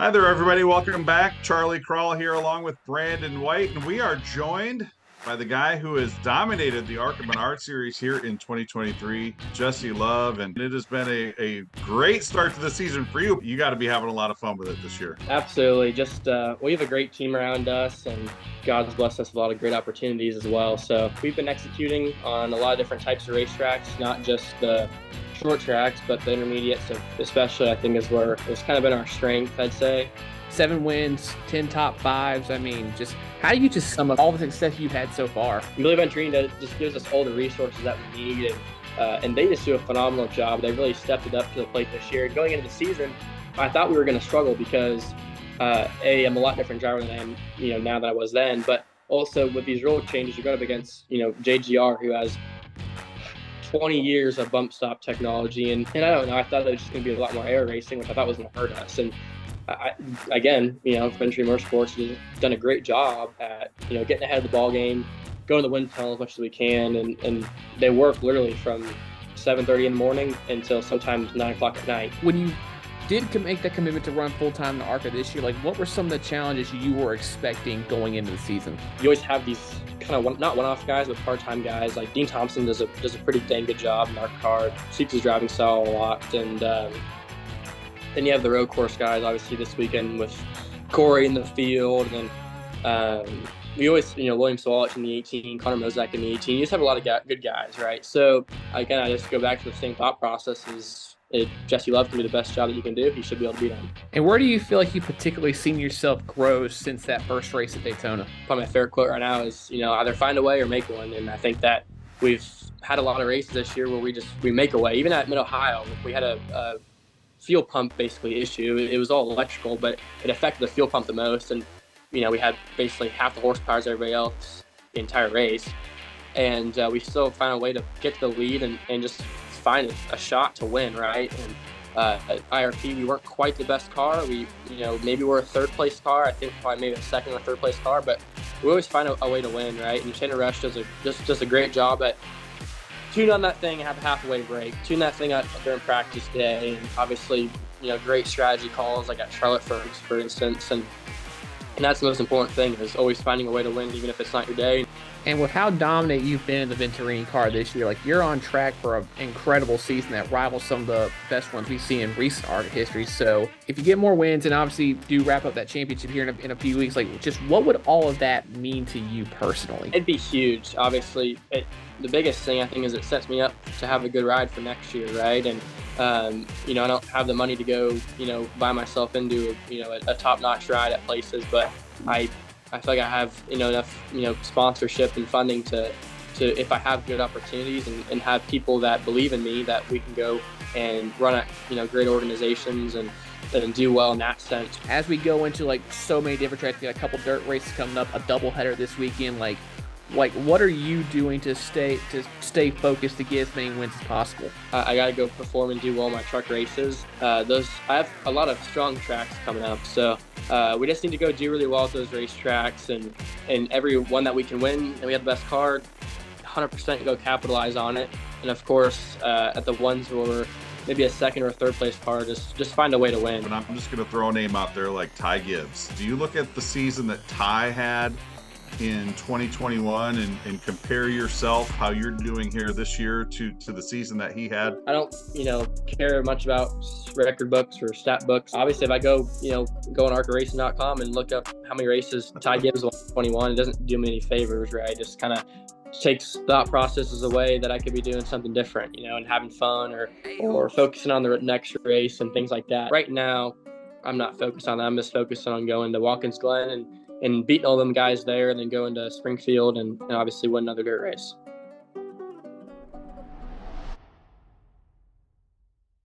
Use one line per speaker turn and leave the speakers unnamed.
Hi there, everybody. Welcome back. Charlie Crawl here, along with Brandon White, and we are joined by the guy who has dominated the ARCA Menards Series here in 2023, Jesse Love, and it has been a great start to the season for you. You got to be having a lot of fun with it this year.
Absolutely. Just we have a great team around us, and God's blessed us with a lot of great opportunities as well. So we've been executing on a lot of different types of racetracks, not just the short tracks, but the intermediates, especially, I think, is where it's kind of been our strength, I'd say.
7 wins, 10 top fives. I mean, just how do you just sum up all the success you've had so far?
Really, Venturini just gives us all the resources that we need, and they just do a phenomenal job. They really stepped it up to the plate this year. Going into the season, I thought we were going to struggle because, I'm a lot different driver than I am, now than I was then. But also with these rule changes, you're going up against, JGR, who has 20 years of bump stop technology, and I don't know. I thought it was just going to be a lot more air racing, which I thought was going to hurt us. And Venturini Motorsports has done a great job at getting ahead of the ball game, going to the wind tunnel as much as we can, and they work literally from 7:30 in the morning until sometimes 9 o'clock at night.
When you did make that commitment to run full-time in ARCA this year, like what were some of the challenges you were expecting going into the season?
You always have these kind of not one-off guys, but part-time guys. Like Dean Thompson does a pretty dang good job in our car, keeps his driving style a lot, and then you have the road course guys, obviously this weekend with Corey in the field, and then we always, William Swalich in the 18, Connor Mozak in the 18. You just have a lot of good guys, right? So again, I just go back to the same thought process: Jesse Love can do the best job that you can do. He should be able to beat him.
And where do you feel like you particularly seen yourself grow since that first race at Daytona?
Probably my favorite quote right now is, either find a way or make one. And I think that we've had a lot of races this year where we make a way. Even at Mid-Ohio, we had a fuel pump basically issue. It was all electrical, but it affected the fuel pump the most. And, we had basically half the horsepower as everybody else the entire race. And we still found a way to get to the lead and just find a shot to win, right? And at IRP, we weren't quite the best car. We, maybe we're a third place car. I think probably maybe a second or third place car, but we always find a way to win, right? And Chandler Rush does a great job at tune on that thing and have a halfway break. Tune that thing out during practice day, and obviously, great strategy calls like at Charlotte, for instance, and that's the most important thing, is always finding a way to win, even if it's not your day.
And with how dominant you've been in the Venturini car this year, like you're on track for an incredible season that rivals some of the best ones we've seen in recent ARCA history. So if you get more wins and obviously do wrap up that championship here in a few weeks, like just what would all of that mean to you personally?
It'd be huge. Obviously, the biggest thing I think is it sets me up to have a good ride for next year, right? And I don't have the money to go, buy myself into a top-notch ride at places, but I feel like I have enough sponsorship and funding to if I have good opportunities and have people that believe in me, that we can go and run at great organizations and do well in that sense.
As we go into like so many different tracks, we got a couple dirt races coming up, a doubleheader this weekend. Like what are you doing to stay focused to get as many wins as possible?
I got to go perform and do well in my truck races. I have a lot of strong tracks coming up, so we just need to go do really well at those racetracks, and every one that we can win and we have the best car, 100% go capitalize on it. And of course, at the ones where we're maybe a second or third place car, just find a way to win.
And I'm just going to throw a name out there like Ty Gibbs. Do you look at the season that Ty had in 2021 and compare yourself, how you're doing here this year to the season that he had?
I don't care much about record books or stat books. Obviously, if I go on arcaracing.com and look up how many races Ty Gibbs won in 21, it doesn't do me any favors, right? It just kind of takes thought processes away that I could be doing something different, and having fun or focusing on the next race and things like that. Right now, I'm not focused on that. I'm just focused on going to Watkins Glen and beating all them guys there, and then going to Springfield and obviously win another dirt race.